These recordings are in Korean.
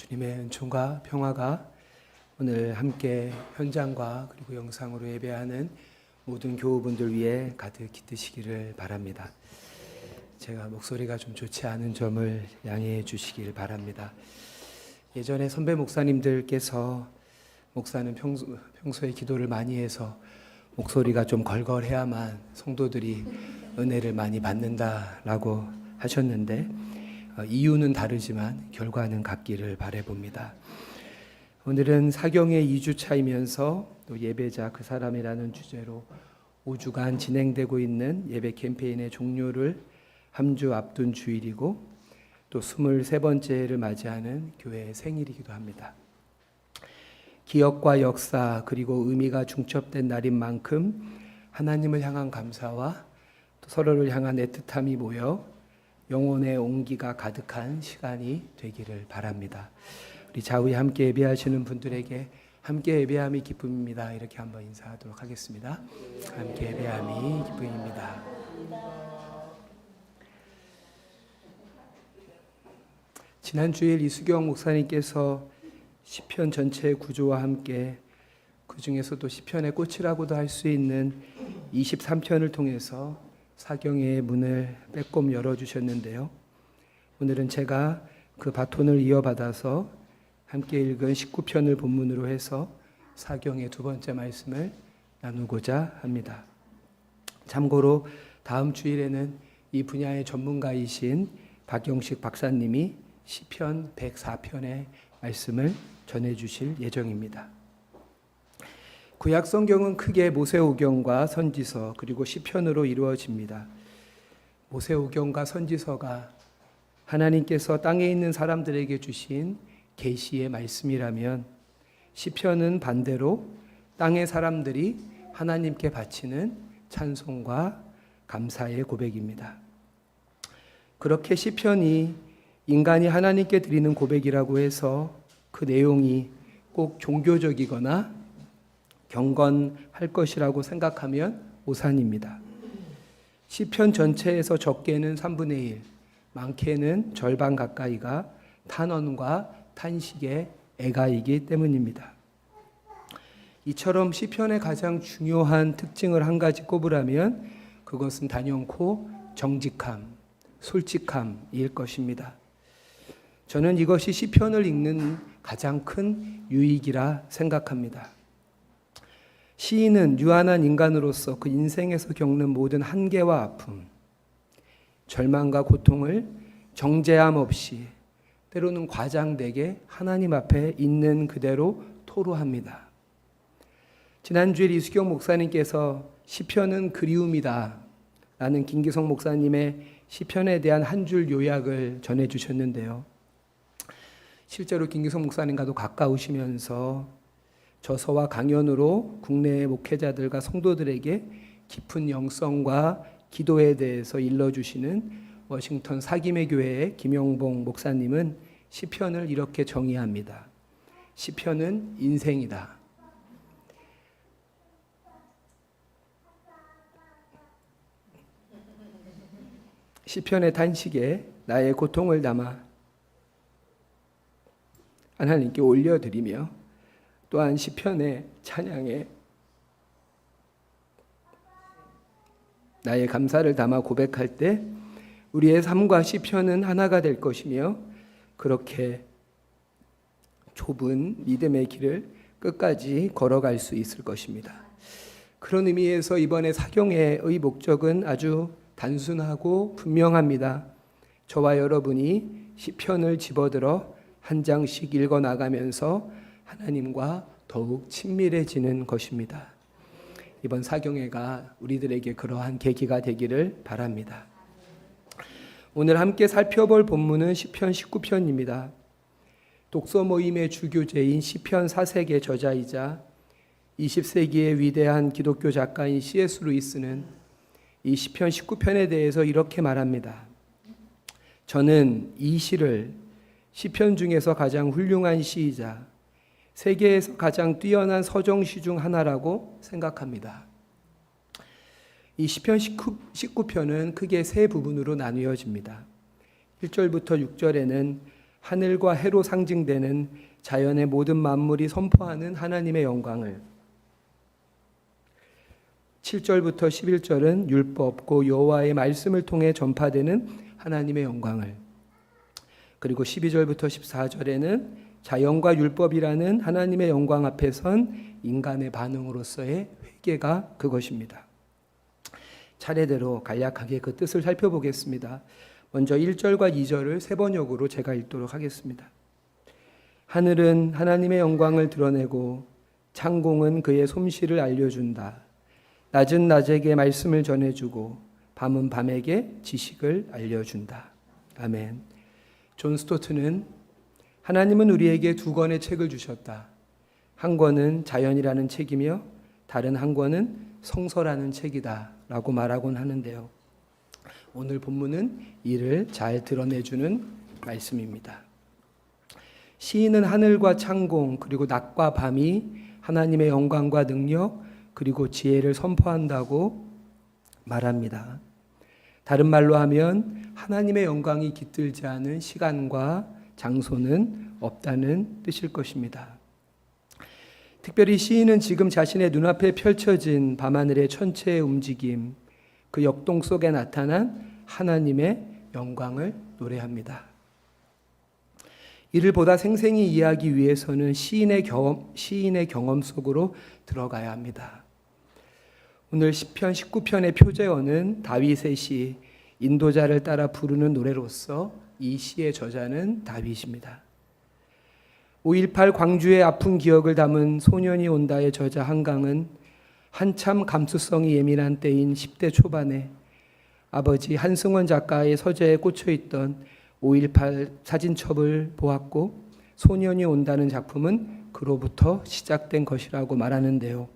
주님의 은총과 평화가 오늘 함께 현장과 그리고 영상으로 예배하는 모든 교우분들 위해 가득히 뜨시기를 바랍니다. 제가 목소리가 좀 좋지 않은 점을 양해해 주시길 바랍니다. 예전에 선배 목사님들께서 목사는 평소에 기도를 많이 해서 목소리가 좀 걸걸해야만 성도들이 은혜를 많이 받는다라고 하셨는데 이유는 다르지만 결과는 같기를 바라봅니다. 오늘은 사경의 2주차이면서 또 예배자 그 사람이라는 주제로 5주간 진행되고 있는 예배 캠페인의 종료를 한 주 앞둔 주일이고 또 23번째를 맞이하는 교회의 생일이기도 합니다. 기억과 역사 그리고 의미가 중첩된 날인 만큼 하나님을 향한 감사와 또 서로를 향한 애틋함이 모여 영혼의 온기가 가득한 시간이 되기를 바랍니다. 우리 좌우에 함께 예배하시는 분들에게 함께 예배함이 기쁨입니다. 이렇게 한번 인사하도록 하겠습니다. 함께 예배함이 기쁨입니다. 지난 주일 이수경 목사님께서 시편 전체의 구조와 함께 그 중에서도 시편의 꽃이라고도 할 수 있는 23편을 통해서 사경의 문을 빼꼼 열어주셨는데요. 오늘은 제가 그 바톤을 이어받아서 함께 읽은 19편을 본문으로 해서 사경의 두 번째 말씀을 나누고자 합니다. 참고로 다음 주일에는 이 분야의 전문가이신 박영식 박사님이 시편 104편의 말씀을 전해주실 예정입니다. 구약 성경은 크게 모세오경과 선지서 그리고 시편으로 이루어집니다. 모세오경과 선지서가 하나님께서 땅에 있는 사람들에게 주신 계시의 말씀이라면 시편은 반대로 땅의 사람들이 하나님께 바치는 찬송과 감사의 고백입니다. 그렇게 시편이 인간이 하나님께 드리는 고백이라고 해서 그 내용이 꼭 종교적이거나 경건할 것이라고 생각하면 오산입니다. 시편 전체에서 적게는 3분의 1, 많게는 절반 가까이가 탄원과 탄식의 애가이기 때문입니다. 이처럼 시편의 가장 중요한 특징을 한 가지 꼽으라면 그것은 단연코 정직함, 솔직함일 것입니다. 저는 이것이 시편을 읽는 가장 큰 유익이라 생각합니다. 시인은 유한한 인간으로서 그 인생에서 겪는 모든 한계와 아픔, 절망과 고통을 정죄함 없이 때로는 과장되게 하나님 앞에 있는 그대로 토로합니다. 지난주에 이수경 목사님께서 시편은 그리움이다 라는 김기성 목사님의 시편에 대한 한 줄 요약을 전해주셨는데요. 실제로 김기성 목사님과도 가까우시면서 저서와 강연으로 국내의 목회자들과 성도들에게 깊은 영성과 기도에 대해서 일러주시는 워싱턴 사김의 교회의 김영봉 목사님은 시편을 이렇게 정의합니다. 시편은 인생이다. 시편의 탄식에 나의 고통을 담아 하나님께 올려드리며 또한 시편의 찬양에 나의 감사를 담아 고백할 때 우리의 삶과 시편은 하나가 될 것이며 그렇게 좁은 믿음의 길을 끝까지 걸어갈 수 있을 것입니다. 그런 의미에서 이번에 사경의 목적은 아주 단순하고 분명합니다. 저와 여러분이 시편을 집어들어 한 장씩 읽어나가면서 하나님과 더욱 친밀해지는 것입니다. 이번 사경회가 우리들에게 그러한 계기가 되기를 바랍니다. 오늘 함께 살펴볼 본문은 시편 19편입니다. 독서 모임의 주교제인 시편 사색의 저자이자 20세기의 위대한 기독교 작가인 C.S. 루이스는 이 시편 19편에 대해서 이렇게 말합니다. 저는 이 시를 시편 중에서 가장 훌륭한 시이자 세계에서 가장 뛰어난 서정시 중 하나라고 생각합니다. 이 시편 19편은 크게 세 부분으로 나누어집니다. 1절부터 6절에는 하늘과 해로 상징되는 자연의 모든 만물이 선포하는 하나님의 영광을, 7절부터 11절은 율법, 고 여호와의 말씀을 통해 전파되는 하나님의 영광을, 그리고 12절부터 14절에는 자연과 율법이라는 하나님의 영광 앞에 선 인간의 반응으로서의 회개가 그것입니다. 차례대로 간략하게 그 뜻을 살펴보겠습니다. 먼저 1절과 2절을 세 번역으로 제가 읽도록 하겠습니다. 하늘은 하나님의 영광을 드러내고 창공은 그의 솜씨를 알려준다. 낮은 낮에게 말씀을 전해주고 밤은 밤에게 지식을 알려준다. 아멘. 존 스토트는 하나님은 우리에게 두 권의 책을 주셨다. 한 권은 자연이라는 책이며 다른 한 권은 성서라는 책이다 라고 말하곤 하는데요. 오늘 본문은 이를 잘 드러내주는 말씀입니다. 시인은 하늘과 창공 그리고 낮과 밤이 하나님의 영광과 능력 그리고 지혜를 선포한다고 말합니다. 다른 말로 하면 하나님의 영광이 깃들지 않은 시간과 장소는 없다는 뜻일 것입니다. 특별히 시인은 지금 자신의 눈앞에 펼쳐진 밤하늘의 천체의 움직임, 그 역동 속에 나타난 하나님의 영광을 노래합니다. 이를 보다 생생히 이해하기 위해서는 시인의 경험 속으로 들어가야 합니다. 오늘 시편 19편의 표제어는 다윗의 시, 인도자를 따라 부르는 노래로서 이 시의 저자는 다윗입니다. 5.18 광주의 아픈 기억을 담은 소년이 온다의 저자 한강은 한참 감수성이 예민한 때인 10대 초반에 아버지 한승원 작가의 서재에 꽂혀있던 5.18 사진첩을 보았고 소년이 온다는 작품은 그로부터 시작된 것이라고 말하는데요.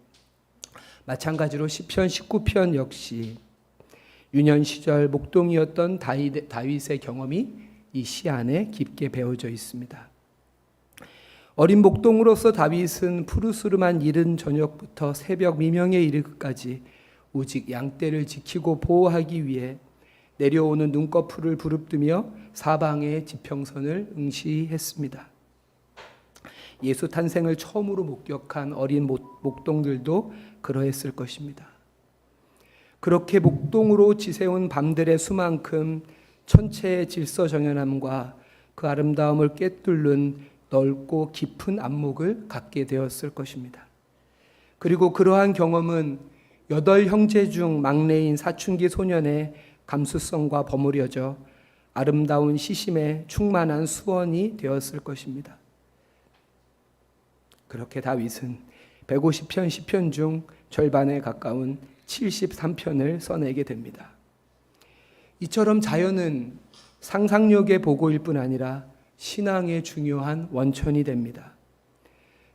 마찬가지로 시편 19편 역시 유년 시절 목동이었던 다윗의 경험이 이 시 안에 깊게 배어져 있습니다. 어린 목동으로서 다윗은 푸르스름한 이른 저녁부터 새벽 미명에 이르기까지 오직 양떼를 지키고 보호하기 위해 내려오는 눈꺼풀을 부릅뜨며 사방의 지평선을 응시했습니다. 예수 탄생을 처음으로 목격한 어린 목동들도 그러했을 것입니다. 그렇게 목동으로 지새운 밤들의 수만큼 천체의 질서정연함과 그 아름다움을 꿰뚫는 넓고 깊은 안목을 갖게 되었을 것입니다. 그리고 그러한 경험은 8형제 중 막내인 사춘기 소년의 감수성과 버무려져 아름다운 시심에 충만한 수원이 되었을 것입니다. 그렇게 다윗은 150편 시편 중 절반에 가까운 73편을 써내게 됩니다. 이처럼 자연은 상상력의 보고일 뿐 아니라 신앙의 중요한 원천이 됩니다.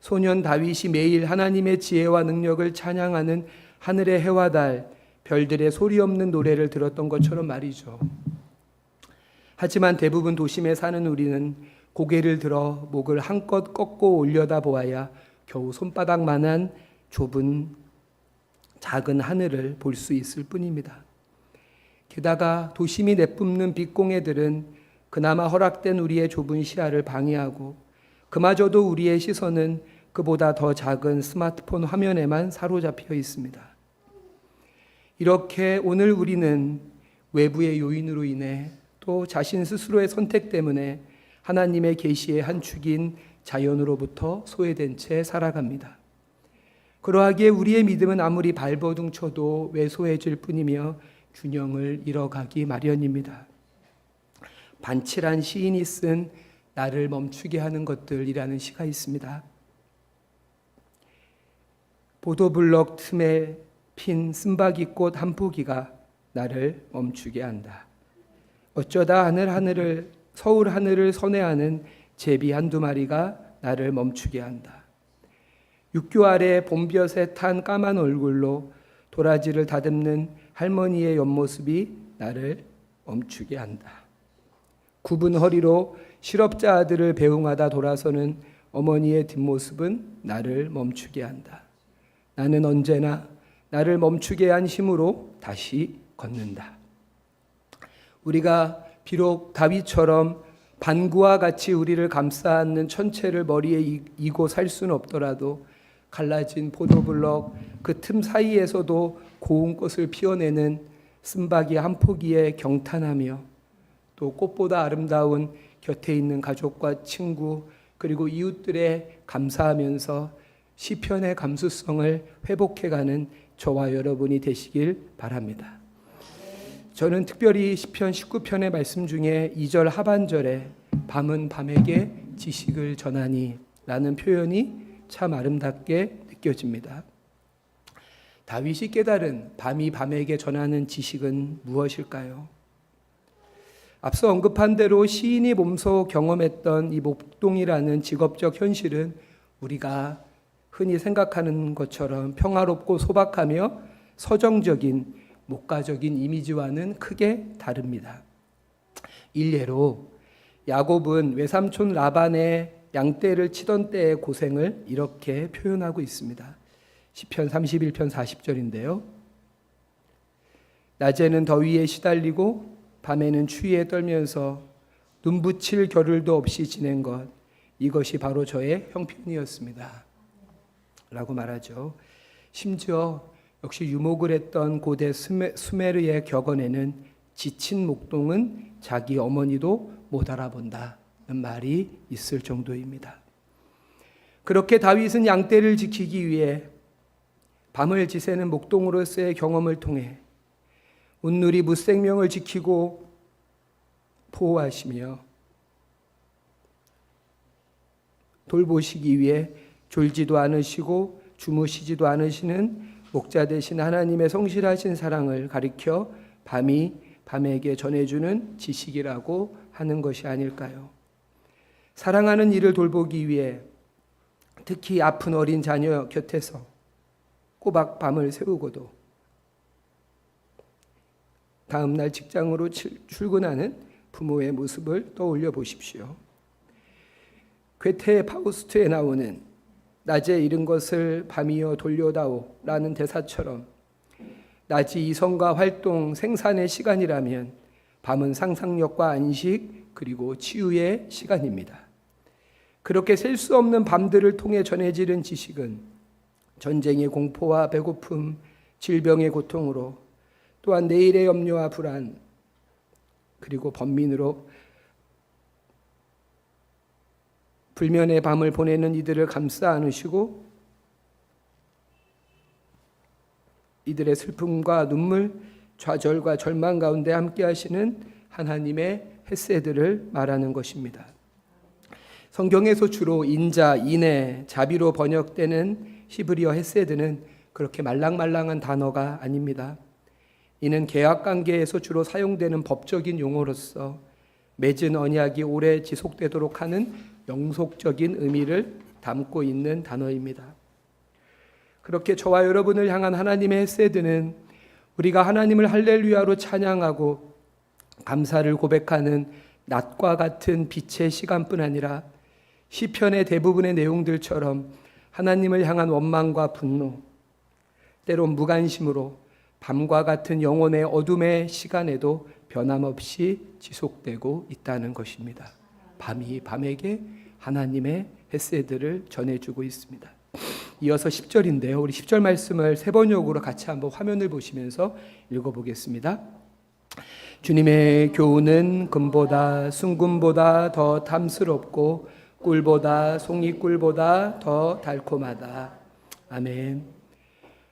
소년 다윗이 매일 하나님의 지혜와 능력을 찬양하는 하늘의 해와 달, 별들의 소리 없는 노래를 들었던 것처럼 말이죠. 하지만 대부분 도심에 사는 우리는 고개를 들어 목을 한껏 꺾고 올려다 보아야 겨우 손바닥만한 좁은 작은 하늘을 볼 수 있을 뿐입니다. 게다가 도심이 내뿜는 빛공해들은 그나마 허락된 우리의 좁은 시야를 방해하고 그마저도 우리의 시선은 그보다 더 작은 스마트폰 화면에만 사로잡혀 있습니다. 이렇게 오늘 우리는 외부의 요인으로 인해 또 자신 스스로의 선택 때문에 하나님의 계시의 한 축인 자연으로부터 소외된 채 살아갑니다. 그러하기에 우리의 믿음은 아무리 발버둥 쳐도 왜소해질 뿐이며 균형을 잃어가기 마련입니다. 반칠한 시인이 쓴 나를 멈추게 하는 것들이라는 시가 있습니다. 보도블럭 틈에 핀 쓴바귀꽃 한 포기가 나를 멈추게 한다. 어쩌다 서울 하늘을 선회하는 제비 한두 마리가 나를 멈추게 한다. 육교 아래 봄볕에 탄 까만 얼굴로 도라지를 다듬는 할머니의 옆모습이 나를 멈추게 한다. 굽은 허리로 실업자 아들을 배웅하다 돌아서는 어머니의 뒷모습은 나를 멈추게 한다. 나는 언제나 나를 멈추게 한 힘으로 다시 걷는다. 우리가 비록 다윗처럼 반구와 같이 우리를 감싸 안는 천체를 머리에 이고 살 수는 없더라도 갈라진 포도블럭 그 틈 사이에서도 고운 꽃을 피워내는 쓴바귀 한 포기에 경탄하며 또 꽃보다 아름다운 곁에 있는 가족과 친구 그리고 이웃들에 감사하면서 시편의 감수성을 회복해가는 저와 여러분이 되시길 바랍니다. 저는 특별히 시편 19편의 말씀 중에 2절 하반절에 밤은 밤에게 지식을 전하니 라는 표현이 참 아름답게 느껴집니다. 다윗이 깨달은 밤이 밤에게 전하는 지식은 무엇일까요? 앞서 언급한 대로 시인이 몸소 경험했던 이 목동이라는 직업적 현실은 우리가 흔히 생각하는 것처럼 평화롭고 소박하며 서정적인 목가적인 이미지와는 크게 다릅니다. 일례로 야곱은 외삼촌 라반의 양떼를 치던 때의 고생을 이렇게 표현하고 있습니다. 시편 31편 40절인데요. 낮에는 더위에 시달리고 밤에는 추위에 떨면서 눈 붙일 겨를도 없이 지낸 것, 이것이 바로 저의 형편이었습니다. 라고 말하죠. 심지어 역시 유목을 했던 고대 수메르의 격언에는 지친 목동은 자기 어머니도 못 알아본다는 말이 있을 정도입니다. 그렇게 다윗은 양떼를 지키기 위해 밤을 지새는 목동으로서의 경험을 통해 온누리 무생명을 지키고 보호하시며 돌보시기 위해 졸지도 않으시고 주무시지도 않으시는 목자 되신 하나님의 성실하신 사랑을 가리켜 밤이 밤에게 전해주는 지식이라고 하는 것이 아닐까요? 사랑하는 이를 돌보기 위해 특히 아픈 어린 자녀 곁에서 꼬박 밤을 새우고도 다음 날 직장으로 출근하는 부모의 모습을 떠올려 보십시오. 괴테 파우스트에 나오는 낮에 이른 것을 밤이여 돌려다오 라는 대사처럼 낮이 이성과 활동, 생산의 시간이라면 밤은 상상력과 안식 그리고 치유의 시간입니다. 그렇게 셀 수 없는 밤들을 통해 전해지는 지식은 전쟁의 공포와 배고픔, 질병의 고통으로 또한 내일의 염려와 불안 그리고 번민으로 불면의 밤을 보내는 이들을 감싸 안으시고 이들의 슬픔과 눈물, 좌절과 절망 가운데 함께 하시는 하나님의 헤세드를 말하는 것입니다. 성경에서 주로 인자, 인애, 자비로 번역되는 히브리어 헤세드는 그렇게 말랑말랑한 단어가 아닙니다. 이는 계약 관계에서 주로 사용되는 법적인 용어로서 맺은 언약이 오래 지속되도록 하는 영속적인 의미를 담고 있는 단어입니다. 그렇게 저와 여러분을 향한 하나님의 헤세드는 우리가 하나님을 할렐루야로 찬양하고 감사를 고백하는 낮과 같은 빛의 시간뿐 아니라 시편의 대부분의 내용들처럼 하나님을 향한 원망과 분노, 때론 무관심으로 밤과 같은 영혼의 어둠의 시간에도 변함없이 지속되고 있다는 것입니다. 밤이 밤에게 하나님의 헤세드를 전해주고 있습니다. 이어서 10절인데요. 우리 10절 말씀을 세 번역으로 같이 한번 화면을 보시면서 읽어보겠습니다. 주님의 교훈은 금보다 순금보다 더 탐스럽고 꿀보다 송이꿀보다 더 달콤하다. 아멘.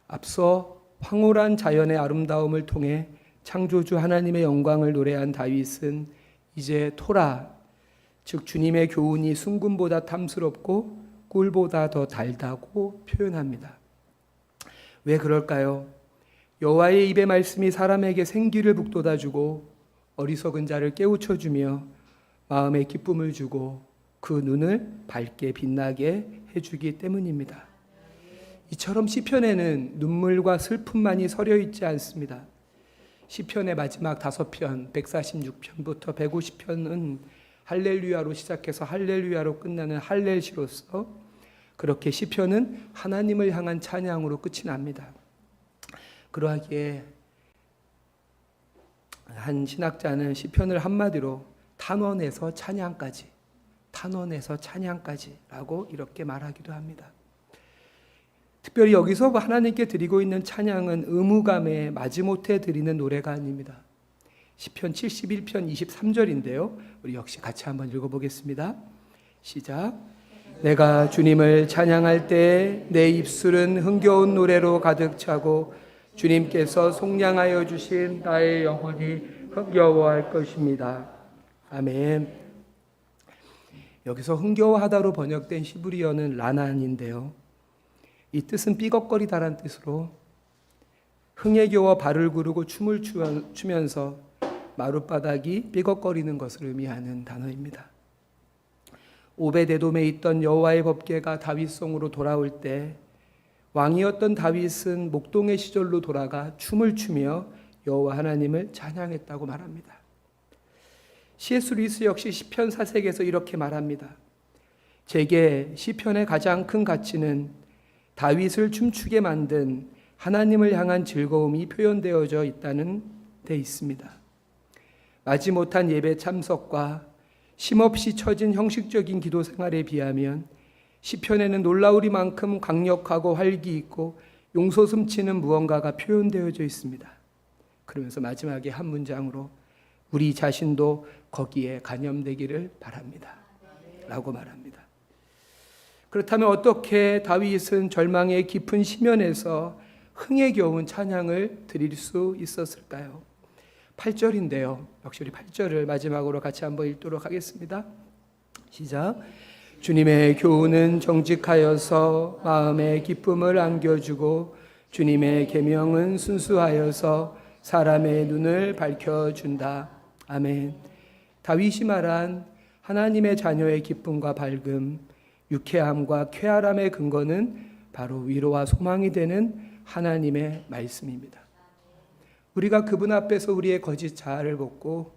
앞서 황홀한 자연의 아름다움을 통해 창조주 하나님의 영광을 노래한 다윗은 이제 토라, 즉 주님의 교훈이 순금보다 탐스럽고 꿀보다 더 달다고 표현합니다. 왜 그럴까요? 여호와의 입의 말씀이 사람에게 생기를 북돋아주고 어리석은 자를 깨우쳐주며 마음에 기쁨을 주고 그 눈을 밝게 빛나게 해주기 때문입니다. 이처럼 시편에는 눈물과 슬픔만이 서려 있지 않습니다. 시편의 마지막 5편 146편부터 150편은 할렐루야로 시작해서 할렐루야로 끝나는 할렐시로서 그렇게 시편은 하나님을 향한 찬양으로 끝이 납니다. 그러하기에 한 신학자는 시편을 한마디로 탄원에서 찬양까지, 탄원에서 찬양까지라고 이렇게 말하기도 합니다. 특별히 여기서 하나님께 드리고 있는 찬양은 의무감에 마지못해 드리는 노래가 아닙니다. 시편 71편 23절인데요. 우리 역시 같이 한번 읽어보겠습니다. 시작. 내가 주님을 찬양할 때 내 입술은 흥겨운 노래로 가득 차고 주님께서 속량하여 주신 나의 영혼이 흥겨워할 것입니다. 아멘. 여기서 흥겨워하다로 번역된 히브리어는 라난인데요. 이 뜻은 삐걱거리다란 뜻으로 흥에 겨워 발을 구르고 춤을 추면서 마룻바닥이 삐걱거리는 것을 의미하는 단어입니다. 오벳에돔에 있던 여호와의 법궤가 다윗성으로 돌아올 때 왕이었던 다윗은 목동의 시절로 돌아가 춤을 추며 여호와 하나님을 찬양했다고 말합니다. C.S. 루이스 역시 시편 사색에서 이렇게 말합니다. 제게 시편의 가장 큰 가치는 다윗을 춤추게 만든 하나님을 향한 즐거움이 표현되어져 있다는 데 있습니다. 마지못한 예배 참석과 쉼없이 처진 형식적인 기도 생활에 비하면 시편에는 놀라우리만큼 강력하고 활기 있고 용서 숨치는 무언가가 표현되어져 있습니다. 그러면서 마지막에 한 문장으로 우리 자신도 거기에 간염되기를 바랍니다. 라고 말합니다. 그렇다면 어떻게 다윗은 절망의 깊은 심연에서 흥에 겨운 찬양을 드릴 수 있었을까요? 8절인데요. 역시 우리 8절을 마지막으로 같이 한번 읽도록 하겠습니다. 시작. 주님의 교훈은 정직하여서 마음에 기쁨을 안겨주고 주님의 계명은 순수하여서 사람의 눈을 밝혀준다. 아멘. 다윗이 말한 하나님의 자녀의 기쁨과 밝음, 유쾌함과 쾌활함의 근거는 바로 위로와 소망이 되는 하나님의 말씀입니다. 우리가 그분 앞에서 우리의 거짓 자아를 벗고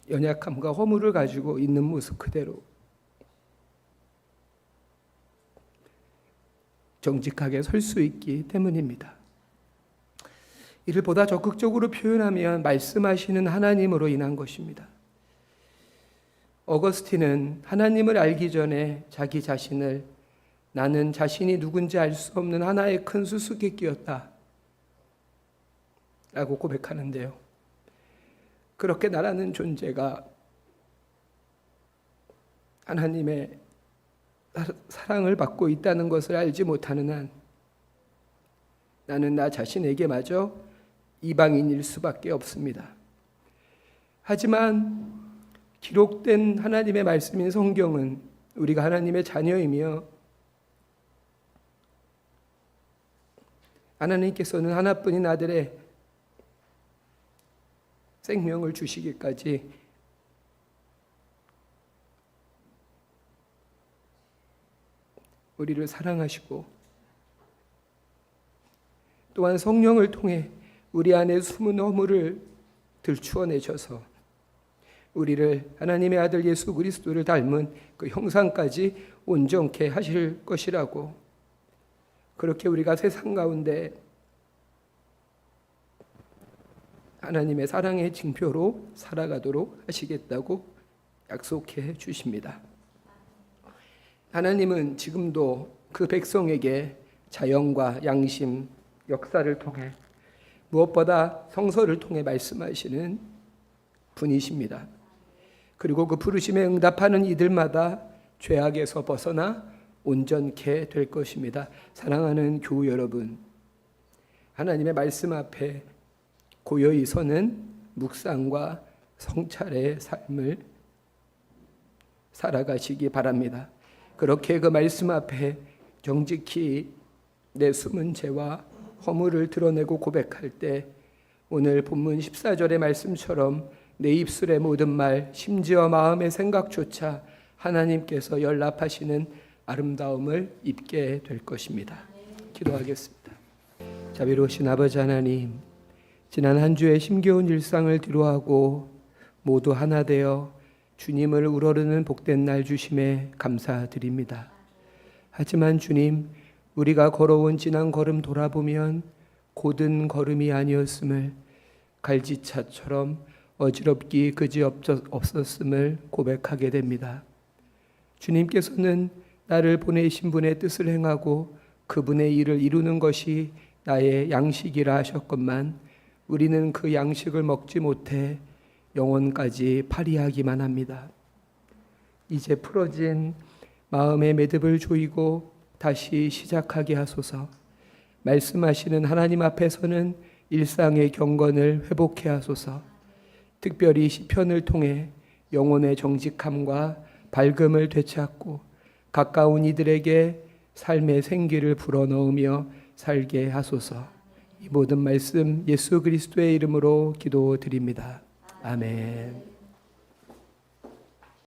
연약함과 허물을 가지고 있는 모습 그대로 정직하게 설 수 있기 때문입니다. 이를 보다 적극적으로 표현하면 말씀하시는 하나님으로 인한 것입니다. 어거스틴은 하나님을 알기 전에 자기 자신을 나는 자신이 누군지 알 수 없는 하나의 큰 수수께끼였다 라고 고백하는데요. 그렇게 나라는 존재가 하나님의 사랑을 받고 있다는 것을 알지 못하는 한 나는 나 자신에게마저 이방인일 수밖에 없습니다. 하지만 기록된 하나님의 말씀인 성경은 우리가 하나님의 자녀이며 하나님께서는 하나뿐인 아들의 생명을 주시기까지 우리를 사랑하시고 또한 성령을 통해 우리 안에 숨은 허물을 들추어내셔서 우리를 하나님의 아들 예수 그리스도를 닮은 그 형상까지 온전케 하실 것이라고, 그렇게 우리가 세상 가운데 하나님의 사랑의 징표로 살아가도록 하시겠다고 약속해 주십니다. 하나님은 지금도 그 백성에게 자연과 양심, 역사를 통해 무엇보다 성서를 통해 말씀하시는 분이십니다. 그리고 그 부르심에 응답하는 이들마다 죄악에서 벗어나 온전케 될 것입니다. 사랑하는 교우 여러분, 하나님의 말씀 앞에 고요히 서는 묵상과 성찰의 삶을 살아가시기 바랍니다. 그렇게 그 말씀 앞에 정직히 내 숨은 죄와 허물을 드러내고 고백할 때 오늘 본문 14절의 말씀처럼 내 입술의 모든 말, 심지어 마음의 생각조차 하나님께서 연락하시는 아름다움을 입게 될 것입니다. 기도하겠습니다. 자비로우신 아버지 하나님, 지난 한 주의 힘겨운 일상을 뒤로하고 모두 하나 되어 주님을 우러르는 복된 날 주심에 감사드립니다. 하지만 주님, 우리가 걸어온 지난 걸음 돌아보면 곧은 걸음이 아니었음을, 갈지차처럼 어지럽기 그지없었음을 고백하게 됩니다. 주님께서는 나를 보내신 분의 뜻을 행하고 그분의 일을 이루는 것이 나의 양식이라 하셨건만 우리는 그 양식을 먹지 못해 영혼까지 파리하기만 합니다. 이제 풀어진 마음의 매듭을 조이고 다시 시작하게 하소서. 말씀하시는 하나님 앞에서는 일상의 경건을 회복해 하소서. 특별히 시편을 통해 영혼의 정직함과 밝음을 되찾고 가까운 이들에게 삶의 생기를 불어넣으며 살게 하소서. 이 모든 말씀 예수 그리스도의 이름으로 기도드립니다. 아멘.